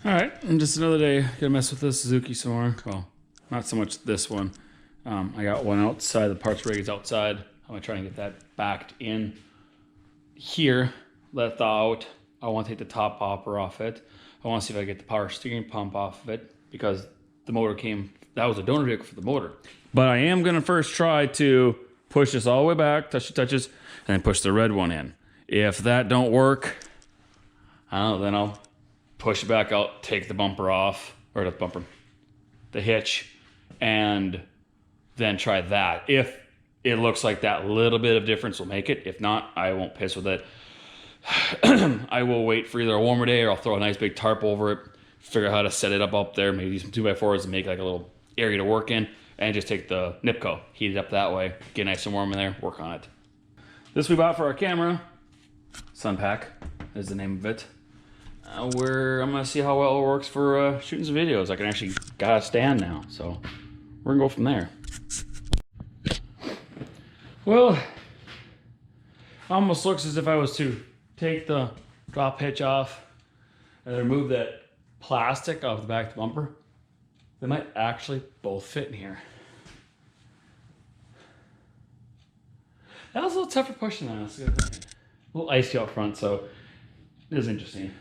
All right, and just another day. Gonna mess with this Suzuki some more. Well, not so much this one. I got one outside. The parts rig is outside. I'm gonna try and get that backed in here. Let it thaw out. I want to take the top popper off it. I want to see if I get the power steering pump off of it because the motor came. That was a donor vehicle for the motor. But I am gonna first try to push this all the way back, touch the touches, and then push the red one in. If that don't work, I don't know. Then I'll push it back out, take the bumper off, or the hitch, and then try that. If it looks like that little bit of difference will make it. If not, I won't piss with it. I will wait for either a warmer day or I'll throw a nice big tarp over it, figure out how to set it up there, maybe some 2x4s and make like a little area to work in, and just take the Nipco, heat it up that way, get nice and warm in there, work on it. This we bought for our camera. Sunpack is the name of it. Where I'm gonna see how well it works for shooting some videos. I can actually got a stand now, so we're gonna go from there. Well, almost looks as if I was to take the drop hitch off and remove that plastic off the back of the bumper. They might actually both fit in here. That was a little tougher pushing than I was thinking. A little icy out front, so it is interesting.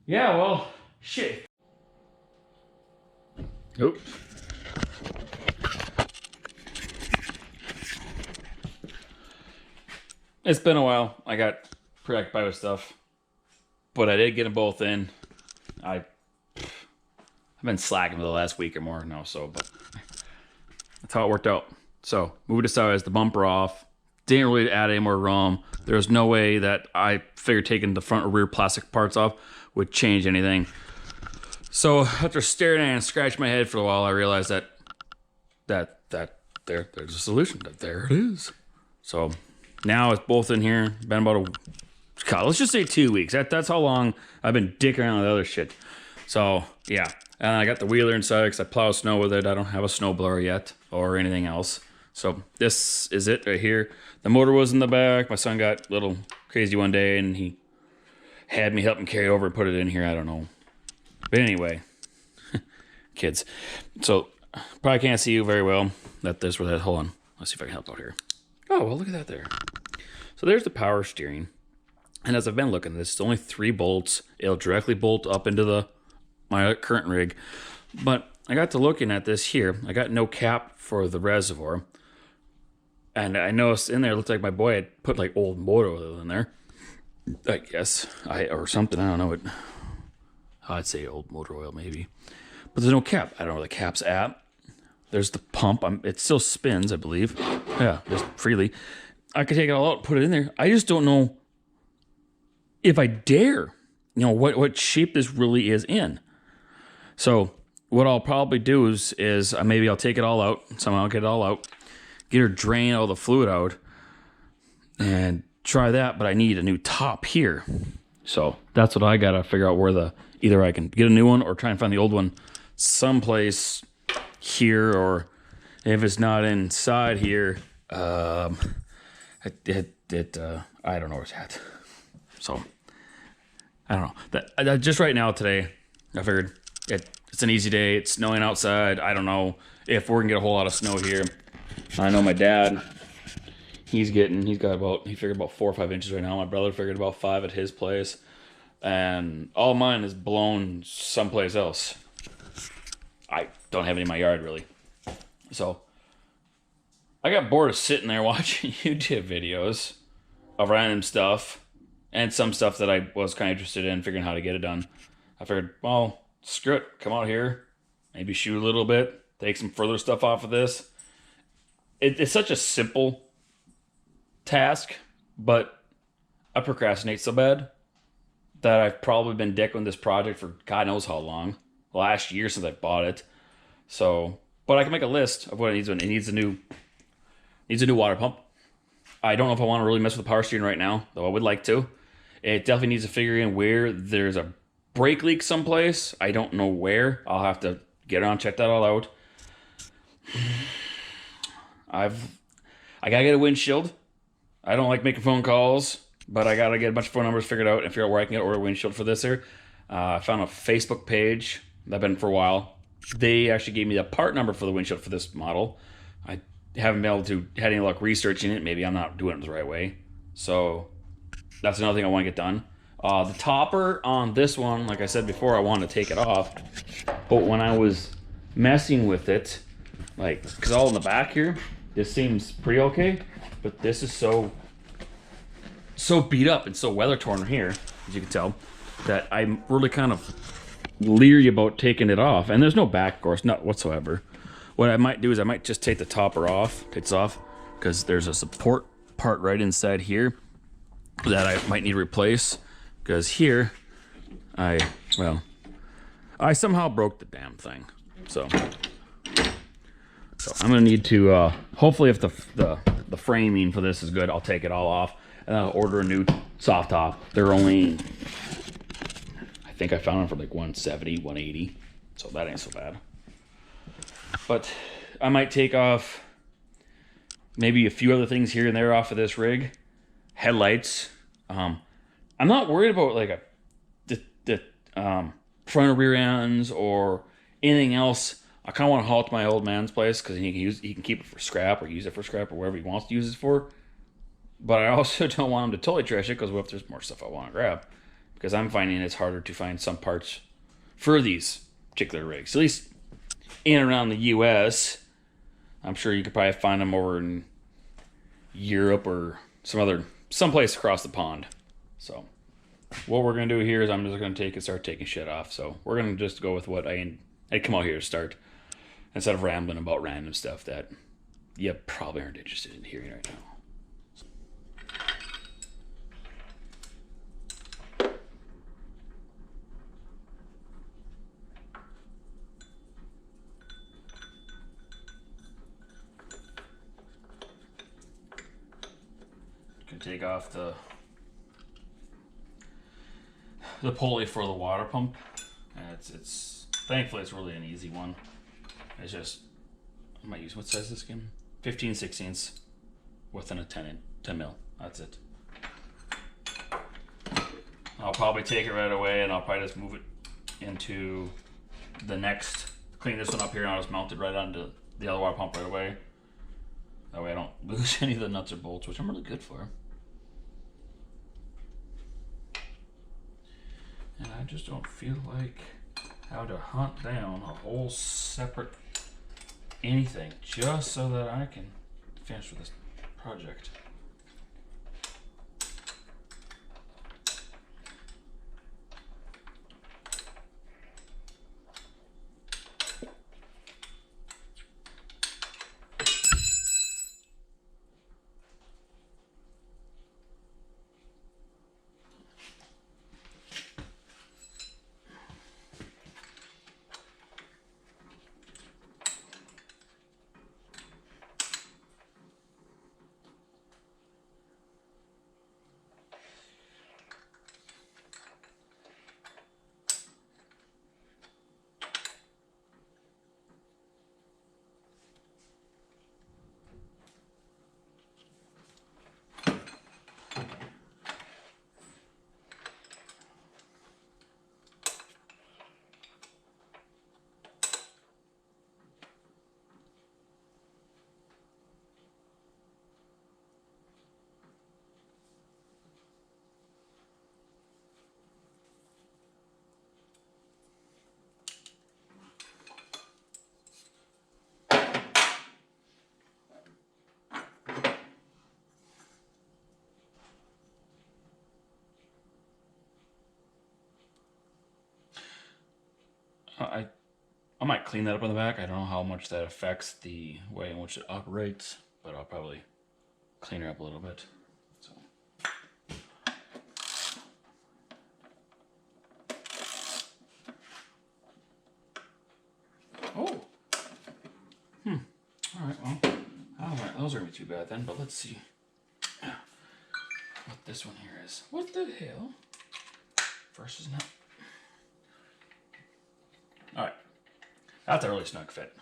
Yeah, well, shit. Oop. It's been a while. I got preoccupied with stuff, but I did get them both in. I've been slacking for the last week or more now, so, but that's how it worked out. So, moved this out as the bumper off. Didn't really add any more ROM. There was no way that I figured taking the front or rear plastic parts off would change anything. So after staring at it and scratching my head for a while, I realized there's a solution. There it is. So now it's both in here. Been about let's just say 2 weeks. That's how long I've been dicking around with other shit. So yeah, and I got the wheeler inside because I plow snow with it. I don't have a snow blower yet or anything else. So this is it right here. The motor was in the back. My son got a little crazy one day and he had me help him carry it over and put it in here. I don't know. But anyway, kids. So probably can't see you very well. There's where that, hold on. Let's see if I can help out here. Oh, well, look at that there. So there's the power steering. And as I've been looking at this, it's only 3 bolts. It'll directly bolt up into my current rig. But I got to looking at this here. I got no cap for the reservoir. And I noticed in there, it looked like my boy had put like old motor oil in there. I guess. Or something, I don't know. I'd say old motor oil maybe. But there's no cap. I don't know where the cap's at. There's the pump. It still spins, I believe. Yeah, just freely. I could take it all out and put it in there. I just don't know if I dare. You know, what shape this really is in. So what I'll probably do is maybe I'll take it all out. Somehow I'll get it all out. Get her drain all the fluid out and try that, but I need a new top here. So that's what I gotta figure out where either I can get a new one or try and find the old one someplace here, or if it's not inside here, I don't know where it's at. So I don't know. That just right now today, I figured it's an easy day. It's snowing outside. I don't know if we're gonna get a whole lot of snow here. I know my dad, he figured about 4 or 5 inches right now. My brother figured about 5 at his place. And all mine is blown someplace else. I don't have any in my yard, really. So I got bored of sitting there watching YouTube videos of random stuff and some stuff that I was kind of interested in, figuring how to get it done. I figured, well, screw it. Come out here, maybe shoot a little bit, take some further stuff off of this. It's such a simple task, but I procrastinate so bad that I've probably been dicking this project for God knows how long. Last year since I bought it. So, but I can make a list of what it needs. It needs a new water pump. I don't know if I want to really mess with the power steering right now, though I would like to. It definitely needs to figure in where there's a brake leak someplace. I don't know where. I'll have to get around, check that all out. I gotta get a windshield. I don't like making phone calls. But I gotta get a bunch of phone numbers figured out and figure out where I can order a windshield for this here. I found a Facebook page that I've been for a while. They actually gave me the part number for the windshield for this model. I haven't been able to had any luck researching it. Maybe I'm not doing it the right way. So that's another thing I want to get done. The topper on this one, like I said before, I wanted to take it off. But when I was messing with it, like, because all in the back here, this seems pretty okay. But this is so beat up and so weather torn here, as you can tell, that I'm really kind of leery about taking it off. And there's no back, of course, not whatsoever. What I might do is I might just take the topper off, because there's a support part right inside here that I might need to replace. Because here, I somehow broke the damn thing. So I'm gonna need to, hopefully if the framing for this is good, I'll take it all off and I'll order a new soft top. They're only, I think I found them for like 170, 180. So that ain't so bad. But I might take off maybe a few other things here and there off of this rig. Headlights. I'm not worried about like the front or rear ends or anything else. I kind of want to haul to my old man's place because he can keep it for scrap or use it for scrap or whatever he wants to use it for. But I also don't want him to totally trash it because what if there's more stuff I want to grab? Because I'm finding it's harder to find some parts for these particular rigs. At least in and around the U.S. I'm sure you could probably find them over in Europe or someplace across the pond. So what we're going to do here is I'm just going to start taking shit off. So we're going to just go with what I'd come out here to start instead of rambling about random stuff that you probably aren't interested in hearing right now. Can take off the pulley for the water pump, and it's thankfully it's really an easy one. It's just I might use, what size is this again? 15/16 within a 10 mil. That's it. I'll probably take it right away, and I'll probably just move it into the next. Clean this one up here, and I'll just mount it right onto the other water pump right away. That way I don't lose any of the nuts or bolts, which I'm really good for. And I just don't feel like how to hunt down a whole separate anything just so that I can finish with this project. I might clean that up in the back. I don't know how much that affects the way in which it operates, but I'll probably clean her up a little bit. So. Oh. All right. Well, I don't think those are gonna be too bad then. But let's see what this one here is. What the hell? First is not. All right. That's a really snug fit.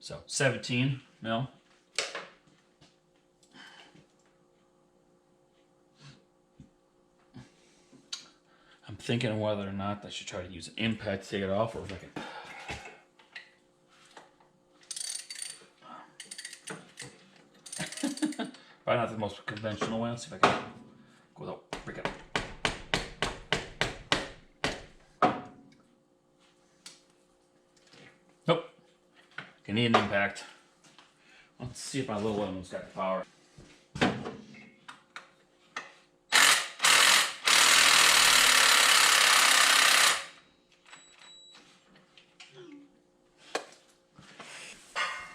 So 17 mil. I'm thinking whether or not I should try to use an impact to take it off, or if I can. Probably not the most conventional way. Let's see if I can go without breaking it. Nope. I need an impact. Let's see if my little one's got the power.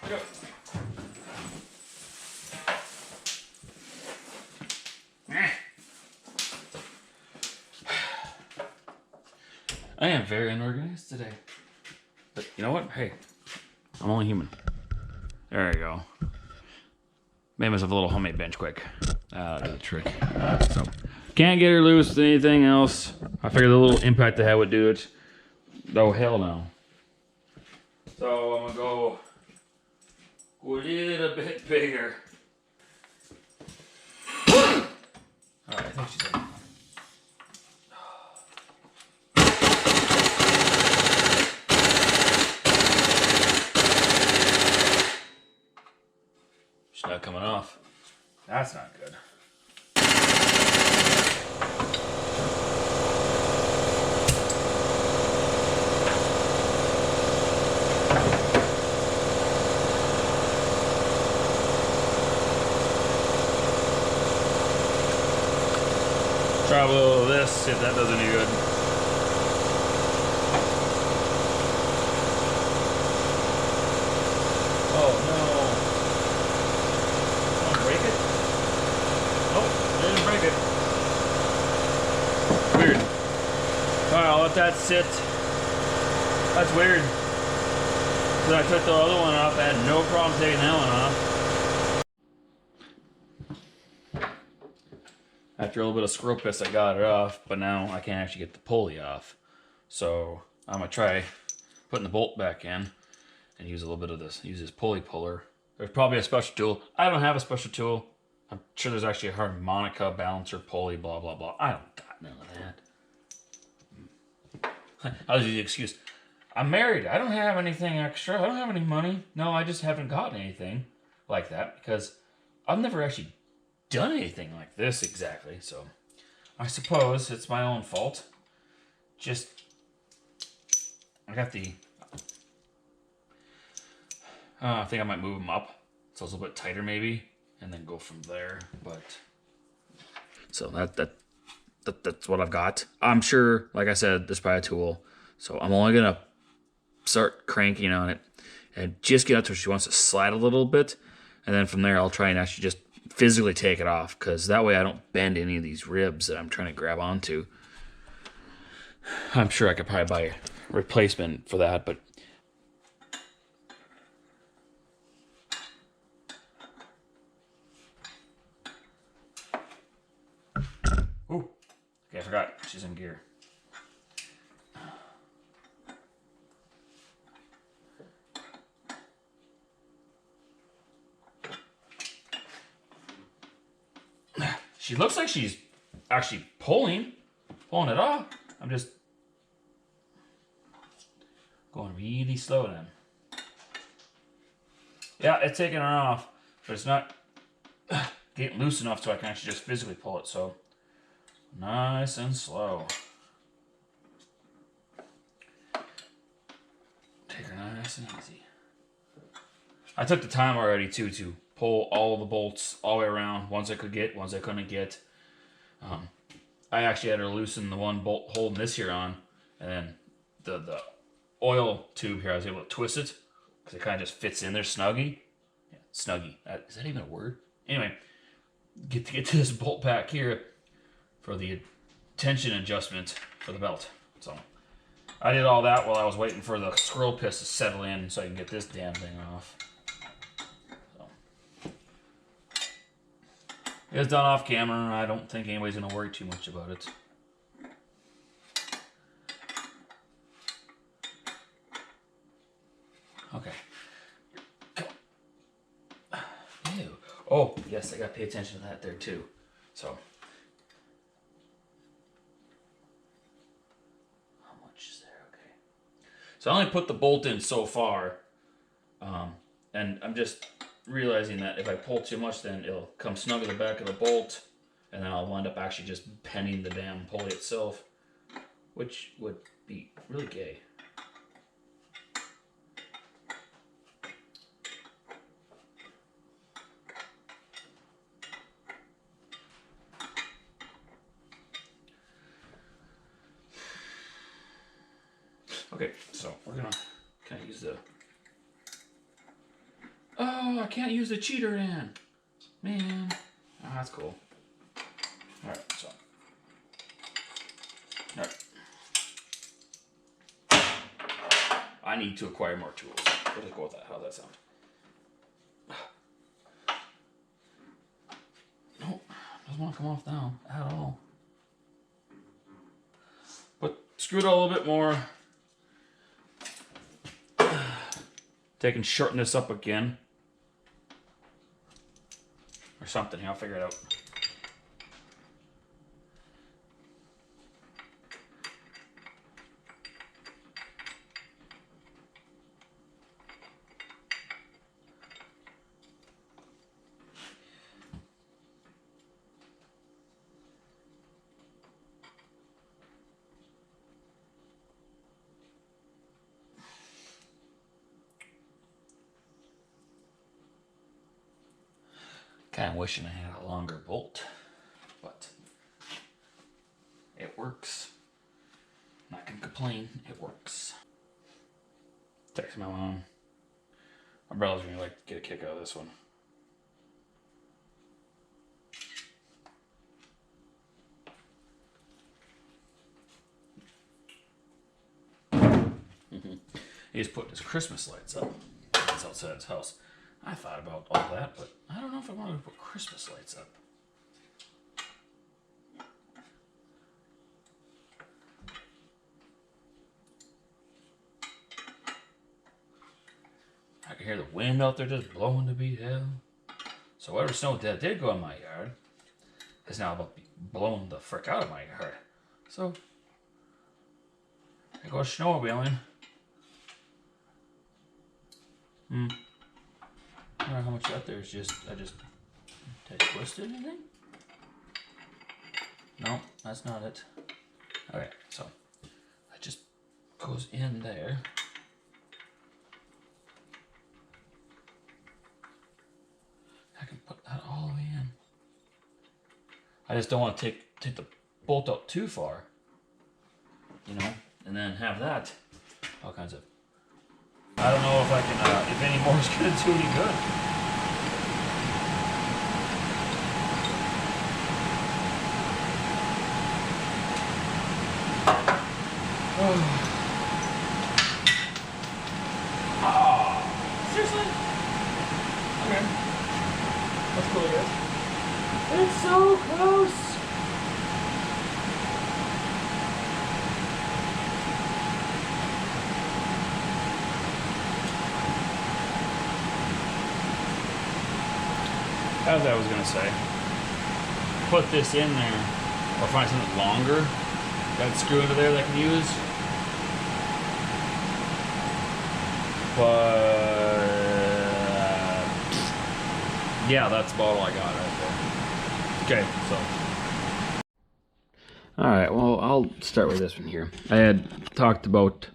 Go. I am very unorganized today. But you know what? Hey, I'm only human. There you go. Made myself a little homemade bench quick. That'll do the trick. So, can't get her loose with anything else. I figured the little impact I had would do it. Oh, hell no. So, I'm gonna go a little bit bigger. Alright, I think she's in. She's not coming off. That's not good. Try a little of this, see if that does any good. Oh no. Want to break it? Nope, didn't break it. Weird. Alright, I'll let that sit. That's weird. Because I took the other one off, I had no problem taking that one off. After a little bit of squirrel piss, I got it off, but now I can't actually get the pulley off. So I'm gonna try putting the bolt back in and use a little bit of this. Use this pulley puller. There's probably a special tool. I don't have a special tool. I'm sure there's actually a harmonica balancer pulley, blah blah blah. I don't got none of that. I'll use the excuse. I'm married. I don't have anything extra. I don't have any money. No, I just haven't gotten anything like that because I've never actually done anything like this exactly, so I suppose it's my own fault. Just I got the I think I might move them up so it's a little bit tighter maybe and then go from there, but so that's what I've got. I'm sure, like I said, this is probably a tool, so I'm only gonna start cranking on it and just get up to where she wants to slide a little bit, and then from there I'll try and actually just physically take it off, because that way I don't bend any of these ribs that I'm trying to grab onto. I'm sure I could probably buy a replacement for that, but ooh, okay, I forgot she's in gear. She looks like she's actually pulling it off. I'm just going really slow then. Yeah, it's taking her off, but it's not getting loose enough so I can actually just physically pull it. So nice and slow. Take her nice and easy. I took the time already too to pull all the bolts all the way around. Ones I could get, ones I couldn't get. I actually had to loosen the one bolt holding this here on, and then the oil tube here, I was able to twist it because it kind of just fits in there snuggy. Yeah, snuggy. Is that even a word? Anyway, get to this bolt back here for the tension adjustment for the belt. So I did all that while I was waiting for the squirrel piss to settle in so I can get this damn thing off. It's done off camera. I don't think anybody's going to worry too much about it. Okay. Ew. Oh, yes, I got to pay attention to that there too. So. So I only put the bolt in so far, and I'm just realizing that if I pull too much, then it'll come snug at the back of the bolt, and then I'll wind up actually just penning the damn pulley itself, which would be really gay. Okay, so we're gonna kind of use the... Oh, I can't use the cheater in. Man. Oh, that's cool. Alright, so. Alright. I need to acquire more tools. We'll just go with that. How's that sound? Nope. Doesn't want to come off now at all. But screw it a little bit more. Take and shorten this up again. Or something here, I'll figure it out. Kind of wishing I had a longer bolt, but it works. Not gonna complain, it works. Text my mom. My brother's gonna like get a kick out of this one. He's putting his Christmas lights up. That's outside his house. I thought about all that, but I don't know if I wanted to put Christmas lights up. I can hear the wind out there just blowing to beat hell. So whatever snow that did go in my yard is now about to be blowing the frick out of my yard. So I go snowmobiling. I don't know how much out there is just, did I twist it, anything? No, that's not it. Okay, so it just goes in there. I can put that all the way in. I just don't want to take the bolt out too far, you know, and then have that all kinds of... I don't know if I can, if any more is going to do any good. Oh, seriously? Okay. That's cool, I guess. It's so close. As I was gonna say, put this in there, or find something longer, that screw into there that I can use. But yeah, that's about all I got right there. Okay, so. All right, well, I'll start with this one here. I had talked about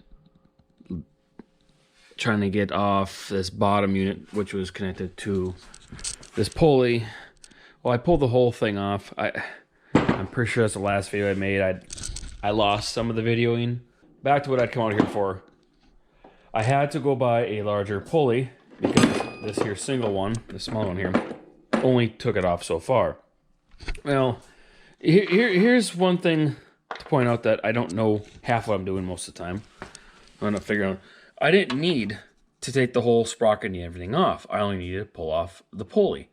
trying to get off this bottom unit, which was connected to this pulley. Well, I pulled the whole thing off. I'm pretty sure that's the last video I made. I lost some of the videoing. Back to what I'd come out here for. I had to go buy a larger pulley because this here single one, the small one here, only took it off so far. Well, here's one thing to point out that I don't know half what I'm doing most of the time. I'm not figuring out. I didn't need to take the whole sprocket and everything off. I only needed to pull off the pulley.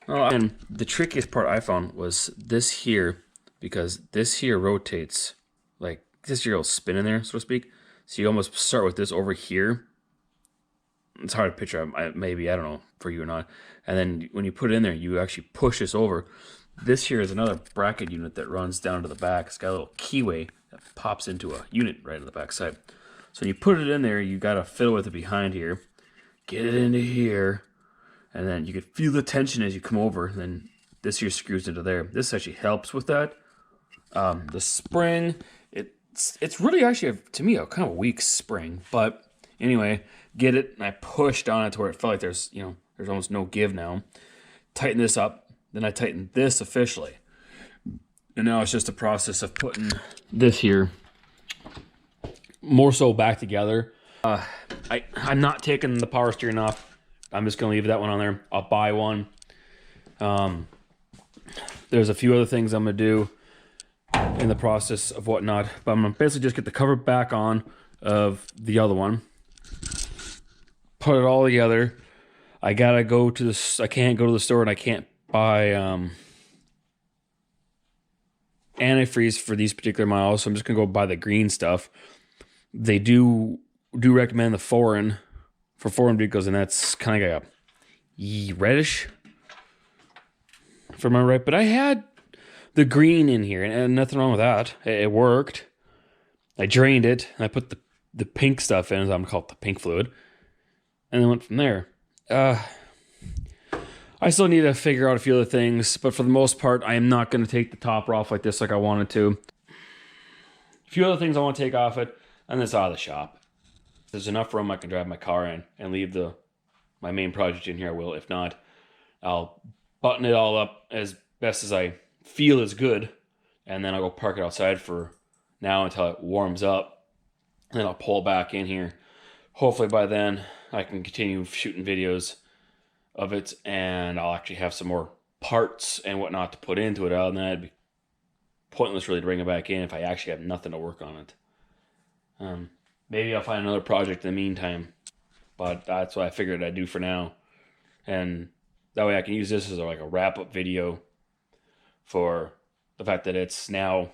And the trickiest part I found was this here, because this here rotates, like this here will spin in there, so to speak. So you almost start with this over here. It's hard to picture, maybe, I don't know, for you or not. And then when you put it in there, you actually push this over. This here is another bracket unit that runs down to the back. It's got a little keyway that pops into a unit right on the back side. So when you put it in there, you got to fiddle with it behind here. Get it into here. And then you can feel the tension as you come over. And then this here screws into there. This actually helps with that. The spring, it's really actually, to me, a kind of weak spring. But anyway, get it. And I pushed on it to where it felt like there's almost no give now. Tighten this up. Then I tighten this officially. And now it's just a process of putting this here more so back together. I'm not taking the power steering off. I'm just going to leave that one on there. I'll buy one. There's a few other things I'm going to do in the process of whatnot. But I'm going to basically just get the cover back on of the other one. Put it all together. I got to go to this. I can't go to the store and I can't buy antifreeze for these particular models. So I'm just going to go buy the green stuff. They do recommend the foreign for foreign vehicles, and that's kind of like a reddish, if I'm right. But I had the green in here, and nothing wrong with that. It worked. I drained it, and I put the pink stuff in, as I'm called the pink fluid, and then went from there. I still need to figure out a few other things, but for the most part, I am not going to take the topper off like this like I wanted to. A few other things I want to take off it, and it's out of the shop. If there's enough room I can drive my car in and leave my main project in here, I will. If not, I'll button it all up as best as I feel is good, and then I'll go park it outside for now until it warms up, and then I'll pull it back in here. Hopefully by then I can continue shooting videos of it, and I'll actually have some more parts and whatnot to put into it. And then it'd be pointless really to bring it back in if I actually have nothing to work on it. Maybe I'll find another project in the meantime, but that's what I figured I'd do for now. And that way I can use this as like a wrap-up video for the fact that it's now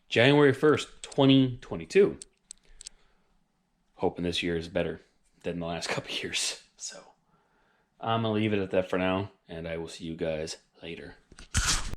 January 1st, 2022. Hoping this year is better than the last couple of years. So I'm going to leave it at that for now, and I will see you guys later.